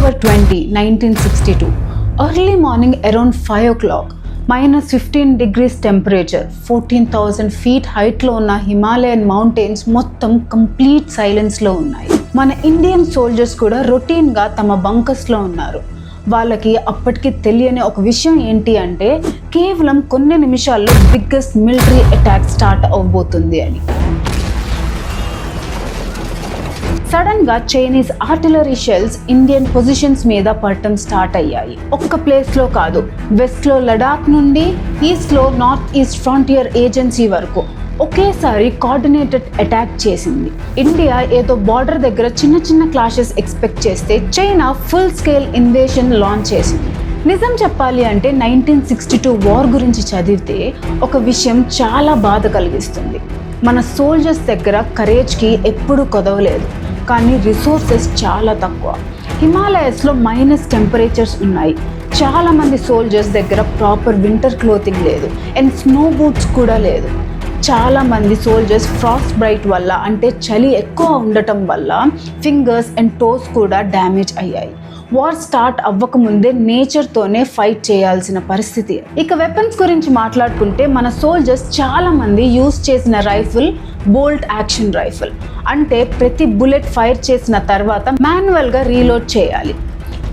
October 20, 1962. Early morning around 5 o'clock. -15 degrees temperature, 14,000 feet హైట్లో ఉన్న Himalayan mountains మొత్తం complete సైలెన్స్లో ఉన్నాయి. మన ఇండియన్ సోల్జర్స్ కూడా రొటీన్గా తమ బంకర్స్లో ఉన్నారు. వాళ్ళకి అప్పటికి తెలియని ఒక విషయం ఏంటి అంటే కేవలం కొన్ని నిమిషాల్లో బిగ్గెస్ట్ మిలిటరీ అటాక్ స్టార్ట్ అవబోతుంది అని. సడన్గా Chinese artillery shells Indian positions మీద పడటం స్టార్ట్ అయ్యాయి. ఒక్క ప్లేస్లో కాదు, వెస్ట్లో లడాక్ నుండి ఈస్ట్లో నార్త్ ఈస్ట్ ఫ్రాంటియర్ ఏజెన్సీ వరకు ఒకేసారి కోఆర్డినేటెడ్ అటాక్ చేసింది. ఇండియా ఏదో బార్డర్ దగ్గర చిన్న చిన్న క్లాషెస్ ఎక్స్పెక్ట్ చేస్తే China full scale invasion launch చేసింది. నిజం చెప్పాలి అంటే 1962 వార్ గురించి చదివితే ఒక విషయం చాలా బాధ కలిగిస్తుంది. మన సోల్జర్స్ దగ్గర కరేజ్కి ఎప్పుడూ కొదవలేదు, కానీ రిసోర్సెస్ చాలా తక్కువ. హిమాలయస్లో మైనస్ టెంపరేచర్స్ ఉన్నాయి. చాలామంది సోల్జర్స్ దగ్గర ప్రాపర్ వింటర్ క్లోతింగ్ లేదు అండ్ స్నో బూట్స్ కూడా లేదు. చాలామంది సోల్జర్స్ ఫ్రాస్ట్ బ్రైట్ వల్ల అంటే చలి ఎక్కువ ఉండటం వల్ల ఫింగర్స్ అండ్ టోస్ కూడా డ్యామేజ్ అయ్యాయి. వార్ స్టార్ట్ అవ్వకముందే నేచర్తోనే ఫైట్ చేయాల్సిన పరిస్థితి. ఇక వెపన్స్ గురించి మాట్లాడుకుంటే మన సోల్జర్స్ చాలామంది యూజ్ చేసిన రైఫిల్ బోల్ట్ యాక్షన్ రైఫిల్, అంటే ప్రతి బుల్లెట్ ఫైర్ చేసిన తర్వాత మాన్యువల్గా రీలోడ్ చేయాలి.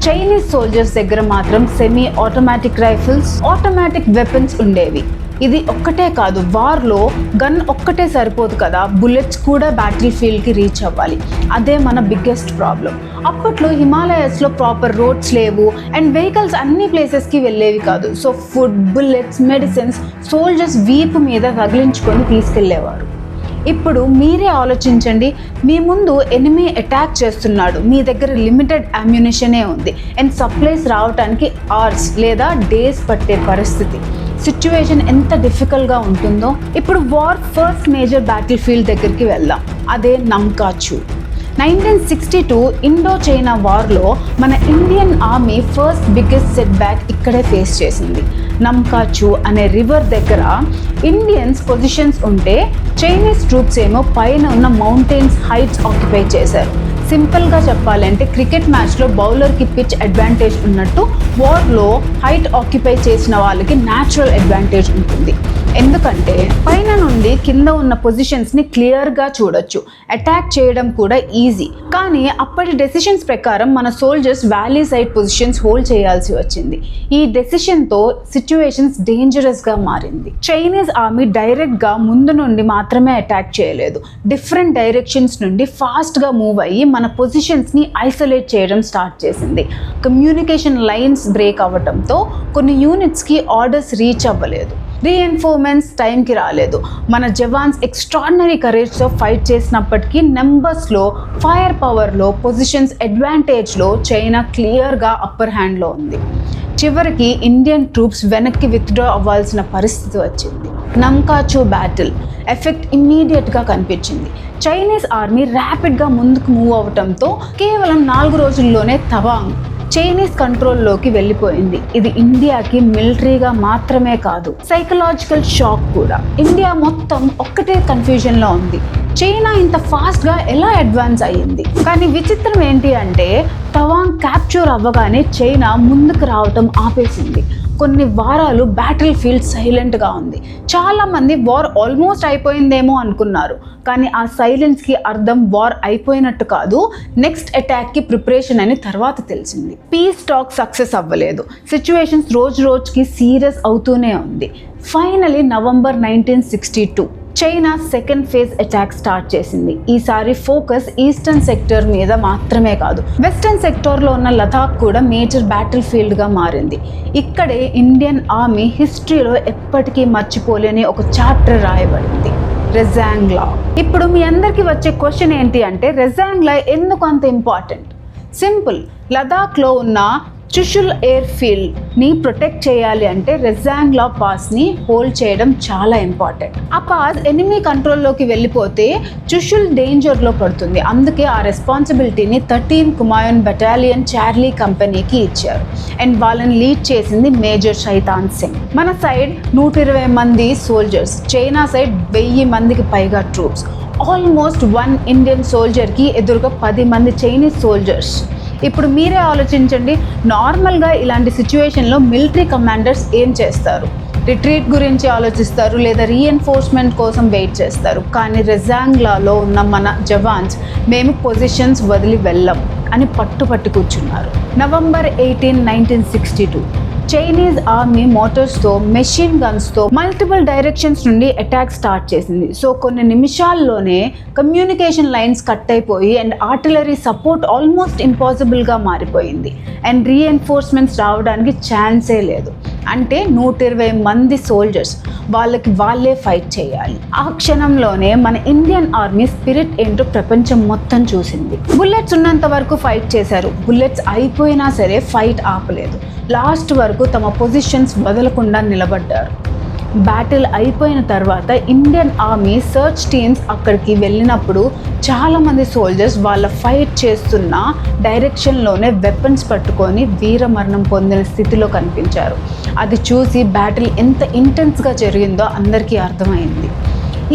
చైనీస్ సోల్జర్స్ దగ్గర మాత్రం semi automatic rifles, automatic weapons ఉండేవి. ఇది ఒక్కటే కాదు, వార్లో గన్ ఒక్కటే సరిపోదు కదా, బుల్లెట్స్ కూడా బ్యాటిల్ ఫీల్డ్కి రీచ్ అవ్వాలి. అదే మన బిగ్గెస్ట్ ప్రాబ్లం. అప్పట్లో హిమాలయస్లో ప్రాపర్ రోడ్స్ లేవు అండ్ వెహికల్స్ అన్ని ప్లేసెస్కి వెళ్ళేవి కాదు. So food, bullets, medicines soldiers వీపు మీద తగిలించుకొని తీసుకెళ్లేవారు. ఇప్పుడు మీరే ఆలోచించండి, మీ ముందు ఎనిమీ అటాక్ చేస్తున్నాడు, మీ దగ్గర లిమిటెడ్ అమ్యునిషనే ఉంది అండ్ సప్లైస్ రావడానికి అవర్స్ లేదా డేస్ పట్టే పరిస్థితి. సిచ్యువేషన్ ఎంత డిఫికల్ట్గా ఉంటుందో. ఇప్పుడు war first major battle field దగ్గరికి వెళ్దాం, అదే నంకాచు. 1962 ఇండో చైనా వార్లో మన Indian army first biggest set back ఇక్కడే ఫేస్ చేసింది. నంకాచు అనే రివర్ దగ్గర ఇండియన్స్ పొజిషన్స్ ఉంటే చైనీస్ ట్రూప్స్ ఏమో పైన ఉన్న మౌంటైన్స్ హైట్స్ ఆక్యుపై చేశారు. సింపుల్గా చెప్పాలంటే క్రికెట్ మ్యాచ్లో బౌలర్కి పిచ్ అడ్వాంటేజ్ ఉన్నట్టు వార్లో హైట్ ఆక్యుపై చేసిన వాళ్ళకి న్యాచురల్ అడ్వాంటేజ్ ఉంటుంది. ఎందుకంటే పైన నుండి కింద ఉన్న పొజిషన్స్ని క్లియర్గా చూడొచ్చు, అటాక్ చేయడం కూడా ఈజీ. కానీ అప్పటి డెసిషన్స్ ప్రకారం మన soldiers valley side positions hold చేయాల్సి వచ్చింది. ఈ డెసిషన్తో సిచ్యువేషన్స్ డేంజరస్గా మారింది. చైనీస్ ఆర్మీ డైరెక్ట్గా ముందు నుండి మాత్రమే అటాక్ చేయలేదు, డిఫరెంట్ డైరెక్షన్స్ నుండి ఫాస్ట్గా మూవ్ అయ్యి మన పొజిషన్స్ని ఐసోలేట్ చేయడం స్టార్ట్ చేసింది. కమ్యూనికేషన్ లైన్స్ బ్రేక్ అవ్వడంతో కొన్ని యూనిట్స్కి ఆర్డర్స్ రీచ్ అవ్వలేదు, రీఎన్ఫోర్స్మెంట్స్ టైంకి రాలేదు. మన జవాన్స్ ఎక్స్ట్రాడినరీ కరేజ్తో ఫైట్ చేసినప్పటికీ నెంబర్స్లో, ఫైర్ పవర్లో, పొజిషన్స్ అడ్వాంటేజ్లో చైనా క్లియర్గా అప్పర్ హ్యాండ్లో ఉంది. చివరికి ఇండియన్ ట్రూప్స్ వెనక్కి విత్డ్రా అవ్వాల్సిన పరిస్థితి వచ్చింది. నంకాచు బ్యాటిల్ ఎఫెక్ట్ ఇమ్మీడియట్గా కనిపించింది. చైనీస్ ఆర్మీ ర్యాపిడ్గా ముందుకు మూవ్ అవడంతో కేవలం 4 రోజుల్లోనే తవాంగ్ చైనీస్ కంట్రోల్లోకి వెళ్ళిపోయింది. ఇది ఇండియాకి మిలిటరీగా మాత్రమే కాదు, సైకలాజికల్ షాక్ కూడా. ఇండియా మొత్తం ఒక్కటే కన్ఫ్యూజన్లో ఉంది, చైనా ఇంత ఫాస్ట్గా ఎలా అడ్వాన్స్ అయ్యింది. కానీ విచిత్రం ఏంటి అంటే తవాంగ్ క్యాప్చర్ అవ్వగానే చైనా ముందుకు రావటం ఆపేసింది. కొన్ని వారాలు బ్యాటిల్ ఫీల్డ్ సైలెంట్గా ఉంది. చాలామంది వార్ ఆల్మోస్ట్ అయిపోయిందేమో అనుకున్నారు, కానీ ఆ సైలెన్స్కి అర్థం వార్ అయిపోయినట్టు కాదు, నెక్స్ట్ అటాక్కి ప్రిపరేషన్ అని తర్వాత తెలిసింది. పీస్ టాక్ సక్సెస్ అవ్వలేదు, సిచ్యువేషన్స్ రోజు రోజుకి సీరియస్ అవుతూనే ఉంది. Finally November 1962 China second phase attack start చేసింది. ఈసారి ఫోకస్ ఈస్టర్న్ సెక్టర్ మీద మాత్రమే కాదు, వెస్టర్న్ సెక్టర్లో ఉన్న లదాఖ్ కూడా మేజర్ బ్యాటిల్ ఫీల్డ్గా మారింది. ఇక్కడే ఇండియన్ ఆర్మీ హిస్టరీలో ఎప్పటికీ మర్చిపోలేని ఒక చాప్టర్ రాయబడింది, రెజాంగ్లా. ఇప్పుడు మీ అందరికీ వచ్చే క్వశ్చన్ ఏంటి అంటే రెజాంగ్లా ఎందుకు అంత ఇంపార్టెంట్? సింపుల్, లదాఖ్లో ఉన్న చుషుల్ ఎయిర్ ఫీల్డ్ని ప్రొటెక్ట్ చేయాలి అంటే రెజాంగ్లా పాస్ని హోల్డ్ చేయడం చాలా ఇంపార్టెంట్. ఆ పాస్ ఎనిమీ కంట్రోల్లోకి వెళ్ళిపోతే చుషుల్ డేంజర్లో పడుతుంది. అందుకే ఆ రెస్పాన్సిబిలిటీని 13 కుమాయూన్ బెటాలియన్ చార్లీ కంపెనీకి ఇచ్చారు అండ్ వాళ్ళని లీడ్ చేసింది మేజర్ శైతాన్ సింగ్. మన సైడ్ 120 మంది సోల్జర్స్, చైనా సైడ్ 1000 మందికి పైగా ట్రూప్స్. ఆల్మోస్ట్ 1 ఇండియన్ సోల్జర్కి ఎదురుగా 10 మంది చైనీస్ సోల్జర్స్. ఇప్పుడు మీరే ఆలోచించండి, నార్మల్గా ఇలాంటి సిచ్యువేషన్లో మిలిటరీ కమాండర్స్ ఏం చేస్తారు? రిట్రీట్ గురించి ఆలోచిస్తారు లేదా రీఎన్ఫోర్స్మెంట్ కోసం వెయిట్ చేస్తారు. కానీ రెజాంగ్లాలో ఉన్న మన జవాన్స్ మేము పొజిషన్స్ వదిలి వెళ్ళం అని పట్టుపట్టి కూర్చున్నారు. నవంబర్ 18, 1962 చైనీస్ ఆర్మీ మోటార్స్తో, మెషిన్ గన్స్తో మల్టిపుల్ డైరెక్షన్స్ నుండి అటాక్ స్టార్ట్ చేసింది. సో కొన్ని నిమిషాల్లోనే కమ్యూనికేషన్ లైన్స్ కట్ అయిపోయి అండ్ ఆర్టిలరీ సపోర్ట్ ఆల్మోస్ట్ ఇంపాసిబుల్గా మారిపోయింది. అండ్ రీఎన్ఫోర్స్మెంట్స్ రావడానికి ఛాన్సే లేదు. అంటే 120 మంది సోల్జర్స్ వాళ్ళకి వాళ్ళే ఫైట్ చేయాలి. ఆ క్షణంలోనే మన ఇండియన్ ఆర్మీ స్పిరిట్ ఏంటో ప్రపంచం మొత్తం చూసింది. బుల్లెట్స్ ఉన్నంత వరకు ఫైట్ చేశారు. బుల్లెట్స్ అయిపోయినా సరే ఫైట్ ఆపలేదు. లాస్ట్ వరకు తమ పొజిషన్స్ వదలకుండా నిలబడ్డారు. బ్యాటిల్ అయిపోయిన తర్వాత ఇండియన్ ఆర్మీ సర్చ్ టీమ్స్ అక్కడికి వెళ్ళినప్పుడు చాలామంది సోల్జర్స్ వాళ్ళ ఫైట్ చేస్తున్న డైరెక్షన్లోనే వెపన్స్ పట్టుకొని వీరమరణం పొందిన స్థితిలో కనిపించారు. అది చూసి బ్యాటిల్ ఎంత ఇంటెన్స్గా జరిగిందో అందరికీ అర్థమైంది.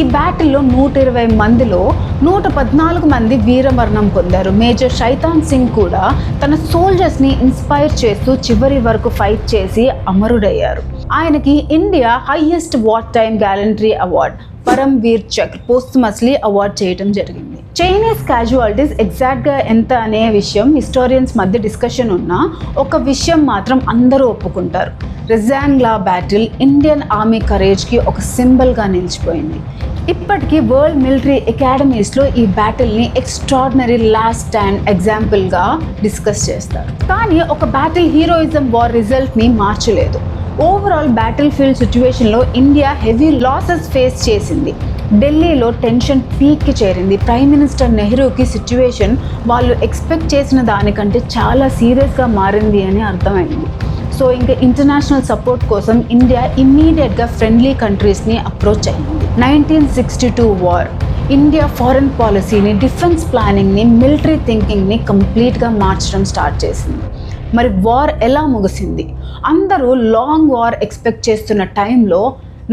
ఈ బ్యాటిల్లో 120 మందిలో 114 మంది వీరమరణం పొందారు. మేజర్ శైతాన్ సింగ్ కూడా తన సోల్జర్స్ని ఇన్స్పైర్ చేస్తూ చివరి వరకు ఫైట్ చేసి అమరుడయ్యారు. ఆయనకి India highest war time gallantry award Param Bir చక్ర పోస్ట్మస్లీ అవార్డ్ చేయడం జరిగింది. చైనీస్ క్యాజువాలిటీస్ ఎగ్జాక్ట్గా ఎంత అనే విషయం హిస్టారియన్స్ మధ్య డిస్కషన్ ఉన్నా ఒక విషయం మాత్రం అందరూ ఒప్పుకుంటారు. రెజాంగ్లా బ్యాటిల్ ఇండియన్ ఆర్మీ కరేజ్కి ఒక సింబల్గా నిలిచిపోయింది. ఇప్పటికీ వరల్డ్ మిలిటరీ అకాడమీస్లో ఈ బ్యాటిల్ని ఎక్స్ట్రాడినరీ లాస్ట్ స్టాండ్ ఎగ్జాంపుల్గా డిస్కస్ చేస్తారు. కానీ ఒక బ్యాటిల్ హీరోయిజం వార్ రిజల్ట్ని మార్చలేదు. ఓవరాల్ బ్యాటిల్ ఫీల్డ్ సిచ్యువేషన్లో ఇండియా హెవీ లాసెస్ ఫేస్ చేసింది. ఢిల్లీలో టెన్షన్ పీక్కి చేరింది. ప్రైమ్ మినిస్టర్ నెహ్రూకి సిచ్యువేషన్ వాళ్ళు ఎక్స్పెక్ట్ చేసిన దానికంటే చాలా సీరియస్గా మారింది అని అర్థమైంది. సో ఇంకా ఇంటర్నేషనల్ సపోర్ట్ కోసం ఇండియా ఇమ్మీడియట్గా ఫ్రెండ్లీ కంట్రీస్ని అప్రోచ్ అయింది. 1962 వార్ ఇండియా ఫారెన్ పాలసీని, డిఫెన్స్ ప్లానింగ్ని, మిలిటరీ థింకింగ్ని కంప్లీట్గా మార్చడం స్టార్ట్ చేసింది. మరి వార్ ఎలా ముగిసింది? అందరూ లాంగ్ వార్ ఎక్స్పెక్ట్ చేస్తున్న టైంలో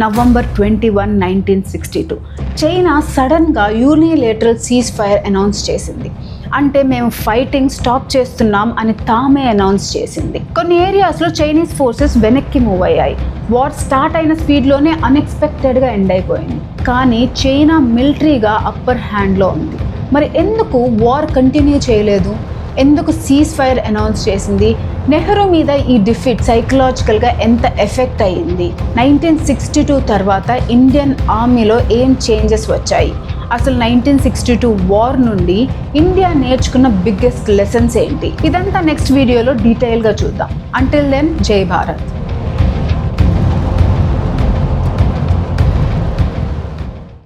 నవంబర్ 21, 1962 చైనా సడన్గా యూనిలేటరల్ సీజ్ ఫైర్ అనౌన్స్ చేసింది. అంటే మేము ఫైటింగ్ స్టాప్ చేస్తున్నాం అని తామే అనౌన్స్ చేసింది. కొన్ని ఏరియాస్లో చైనీస్ ఫోర్సెస్ వెనక్కి మూవ్ అయ్యాయి. వార్ స్టార్ట్ అయిన స్పీడ్లోనే అన్ఎక్స్పెక్టెడ్గా ఎండ్ అయిపోయింది. కానీ చైనా మిలిటరీగా అప్పర్ హ్యాండ్లో ఉంది. మరి ఎందుకు వార్ కంటిన్యూ చేయలేదు? ఎందుకు సీజ్ ఫైర్ అనౌన్స్ చేసింది? నెహ్రూ మీద ఈ డిఫీట్ సైకలాజికల్గా ఎంత ఎఫెక్ట్ అయ్యింది? 1962 తర్వాత ఇండియన్ ఆర్మీలో ఏం చేంజెస్ వచ్చాయి? అసలు 1962 వార్ నుండి ఇండియా నేర్చుకున్న బిగ్గెస్ట్ లెసన్స్ ఏంటి? ఇదంతా నెక్స్ట్ వీడియోలో డీటెయిల్గా చూద్దాం. అంటిల్ దెన్, జై భారత్.